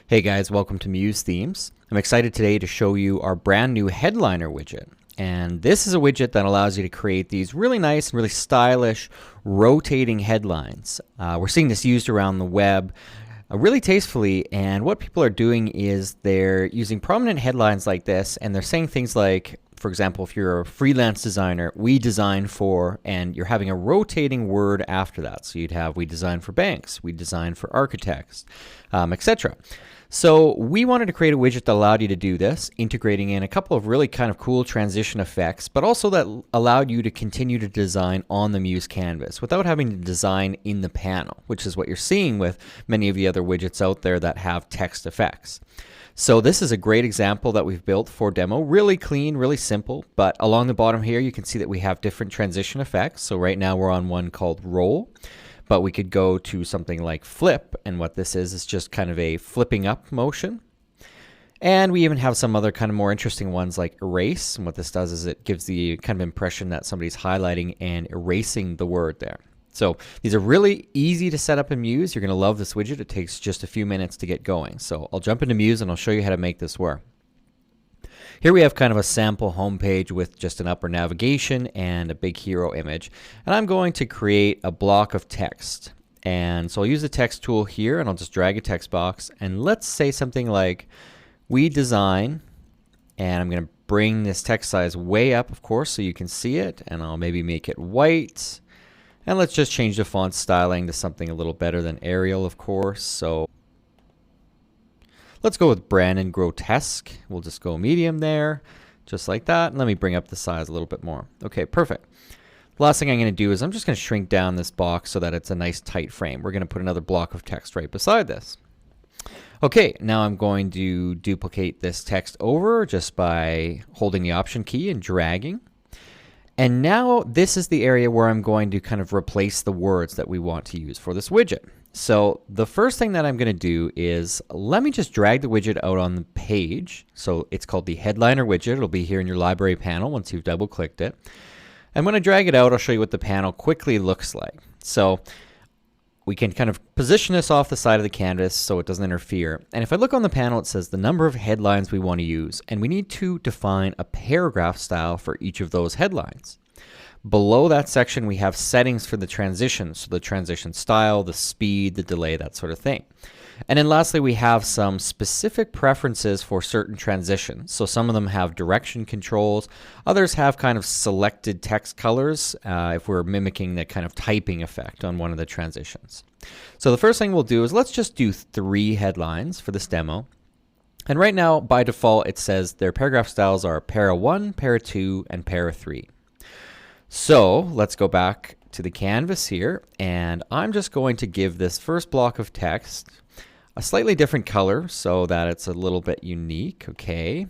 Hey guys, welcome to MuseThemes. I'm excited today to show you our brand new headliner widget. And this is a widget that allows you to create these really nice and really stylish rotating headlines. We're seeing this used around the web really tastefully, and what people are doing is they're using prominent headlines like this, and they're saying things like, for example, if you're a freelance designer, we design for, and you're having a rotating word after that. So you'd have we design for banks, we design for architects, etc. So we wanted to create a widget that allowed you to do this, integrating in a couple of really kind of cool transition effects, but also that allowed you to continue to design on the Muse canvas without having to design in the panel, which is what you're seeing with many of the other widgets out there that have text effects. So this is a great example that we've built for demo. Really clean, really simple, but along the bottom here you can see that we have different transition effects. So right now we're on one called roll. But we could go to something like flip, and what this is just kind of a flipping up motion. And we even have some other kind of more interesting ones like erase, and what this does is it gives the kind of impression that somebody's highlighting and erasing the word there. So these are really easy to set up in Muse. You're going to love this widget. It takes just a few minutes to get going. So I'll jump into Muse and I'll show you how to make this work. Here we have kind of a sample homepage with just an upper navigation and a big hero image. And I'm going to create a block of text. And so I'll use the text tool here and I'll just drag a text box. And let's say something like, we design, and I'm going to bring this text size way up, of course, so you can see it. And I'll maybe make it white. And let's just change the font styling to something a little better than Arial, of course. So let's go with Brandon Grotesque. We'll just go medium there, just like that. And let me bring up the size a little bit more. Okay, perfect. The last thing I'm going to do is I'm just going to shrink down this box so that it's a nice tight frame. We're going to put another block of text right beside this. Okay, now I'm going to duplicate this text over just by holding the Option key and dragging. And now this is the area where I'm going to kind of replace the words that we want to use for this widget. So the first thing that I'm going to do is let me just drag the widget out on the page. So it's called the headliner widget. It'll be here in your library panel once you've double clicked it. And when I drag it out, I'll show you what the panel quickly looks like. So we can kind of position this off the side of the canvas so it doesn't interfere. And if I look on the panel, it says the number of headlines we want to use. And we need to define a paragraph style for each of those headlines. Below that section, we have settings for the transitions, so the transition style, the speed, the delay, that sort of thing. And then lastly, we have some specific preferences for certain transitions. So some of them have direction controls. Others have kind of selected text colors if we're mimicking the kind of typing effect on one of the transitions. So the first thing we'll do is let's just do 3 headlines for this demo. And right now, by default, it says their paragraph styles are para 1, para 2, and para 3. So let's go back to the canvas here, and I'm just going to give this first block of text a slightly different color so that it's a little bit unique. Okay, I'm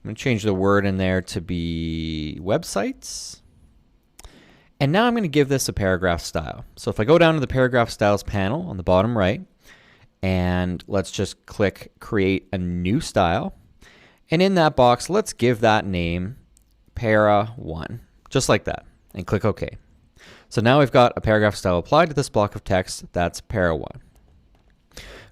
going to change the word in there to be websites. And now I'm going to give this a paragraph style. So if I go down to the paragraph styles panel on the bottom right, and let's just click create a new style. And in that box, let's give that name para 1, just like that, and click OK. So now we've got a paragraph style applied to this block of text. That's para 1.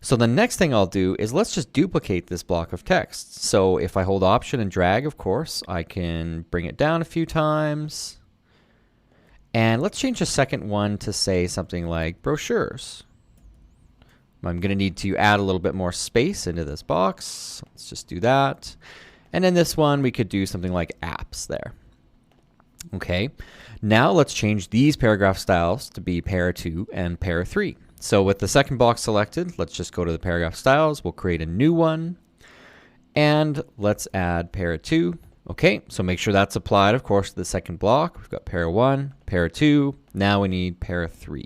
So the next thing I'll do is let's just duplicate this block of text. So if I hold Option and drag, of course, I can bring it down a few times. And let's change the second one to say something like brochures. I'm going to need to add a little bit more space into this box. Let's just do that. And then this one, we could do something like apps there. Okay, now let's change these paragraph styles to be para 2 and para 3. So with the second box selected, let's just go to the paragraph styles. We'll create a new one. And let's add para 2. Okay, so make sure that's applied, of course, to the second block. We've got para 1, para 2. Now we need para 3.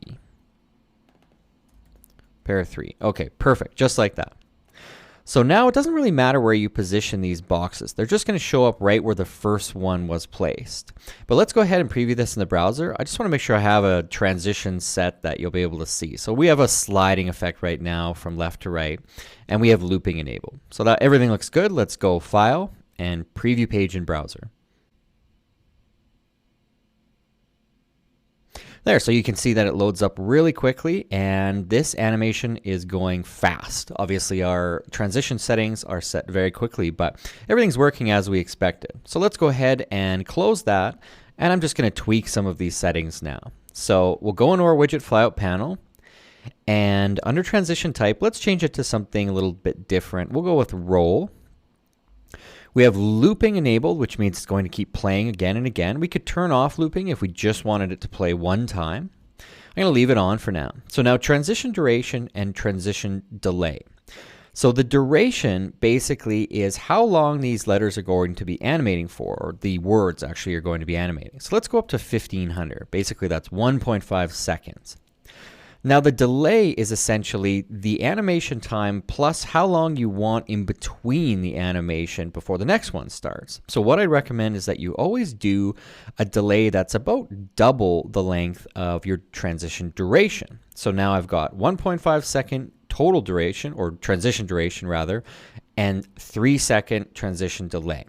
Para 3. Okay, perfect, just like that. So now it doesn't really matter where you position these boxes. They're just going to show up right where the first one was placed. But let's go ahead and preview this in the browser. I just want to make sure I have a transition set that you'll be able to see. So we have a sliding effect right now from left to right, and we have looping enabled. So that everything looks good. Let's go File and Preview Page in Browser. There, so you can see that it loads up really quickly, and this animation is going fast. Obviously, our transition settings are set very quickly, but everything's working as we expected. So let's go ahead and close that, and I'm just going to tweak some of these settings now. So we'll go into our widget flyout panel, and under transition type, let's change it to something a little bit different. We'll go with roll. We have looping enabled, which means it's going to keep playing again and again. We could turn off looping if we just wanted it to play one time. I'm going to leave it on for now. So now transition duration and transition delay. So the duration basically is how long these letters are going to be animating for, or the words actually are going to be animating. So let's go up to 1500. Basically that's 1.5 seconds. Now the delay is essentially the animation time plus how long you want in between the animation before the next one starts. So what I recommend is that you always do a delay that's about double the length of your transition duration. So now I've got 1.5 second total duration, or transition duration rather, and 3 second transition delay.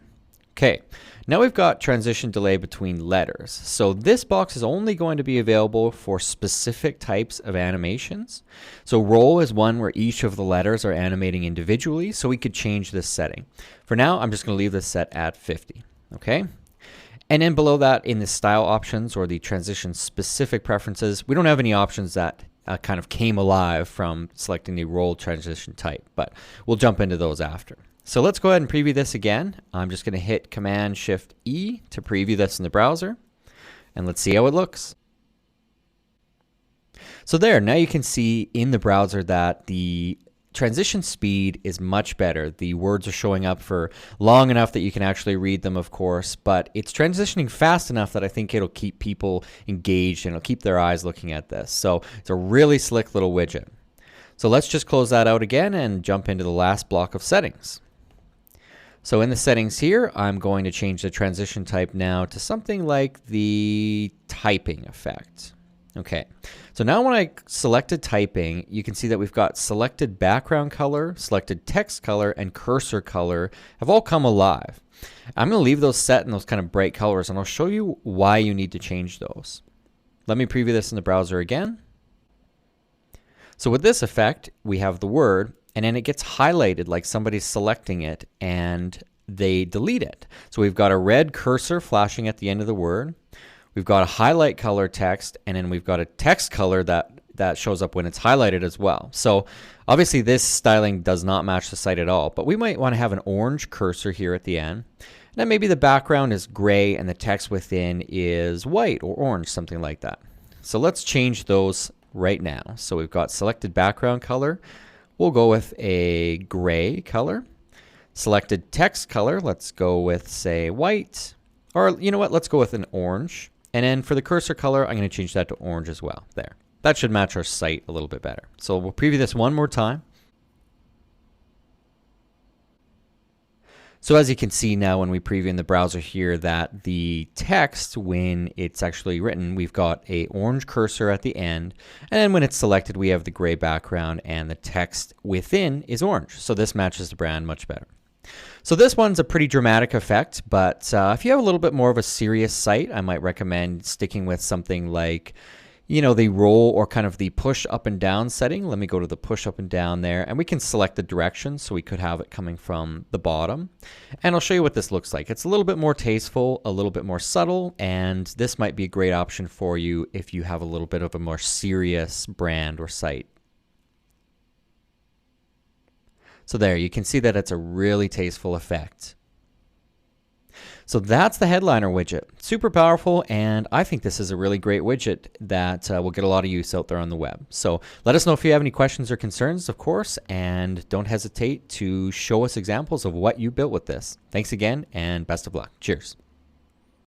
Okay, now we've got transition delay between letters. So this box is only going to be available for specific types of animations. So roll is one where each of the letters are animating individually, so we could change this setting. For now, I'm just going to leave this set at 50. Okay, and then below that in the style options or the transition specific preferences, we don't have any options that kind of came alive from selecting the roll transition type, but we'll jump into those after. So let's go ahead and preview this again. I'm just going to hit Command-Shift-E to preview this in the browser, and let's see how it looks. So there, now you can see in the browser that the transition speed is much better. The words are showing up for long enough that you can actually read them, of course, but it's transitioning fast enough that I think it'll keep people engaged and it'll keep their eyes looking at this. So it's a really slick little widget. So let's just close that out again and jump into the last block of settings. So in the settings here, I'm going to change the transition type now to something like the typing effect. Okay, so now when I selected typing, you can see that we've got selected background color, selected text color, and cursor color have all come alive. I'm going to leave those set in those kind of bright colors, and I'll show you why you need to change those. Let me preview this in the browser again. So with this effect, we have the word, and then it gets highlighted like somebody's selecting it and they delete it. So we've got a red cursor flashing at the end of the word. We've got a highlight color text, and then we've got a text color that shows up when it's highlighted as well. So obviously this styling does not match the site at all, but we might want to have an orange cursor here at the end. And then maybe the background is gray and the text within is white or orange, something like that. So let's change those right now. So we've got selected background color. We'll go with a gray color. Selected text color, let's go with, say, white. Or, you know what, let's go with an orange. And then for the cursor color, I'm going to change that to orange as well. There. That should match our site a little bit better. So we'll preview this one more time. So as you can see now when we preview in the browser here that the text, when it's actually written, we've got a orange cursor at the end, and then when it's selected we have the gray background and the text within is orange. So this matches the brand much better. So this one's a pretty dramatic effect, but if you have a little bit more of a serious site, I might recommend sticking with something like, you know, the roll or kind of the push up and down setting. Let me go to the push up and down there, and we can select the direction, so we could have it coming from the bottom. And I'll show you what this looks like. It's a little bit more tasteful, a little bit more subtle, and this might be a great option for you if you have a little bit of a more serious brand or site. So there, you can see that it's a really tasteful effect. So that's the headliner widget. Super powerful, and I think this is a really great widget that will get a lot of use out there on the web. So let us know if you have any questions or concerns, of course, and don't hesitate to show us examples of what you built with this. Thanks again, and best of luck. Cheers.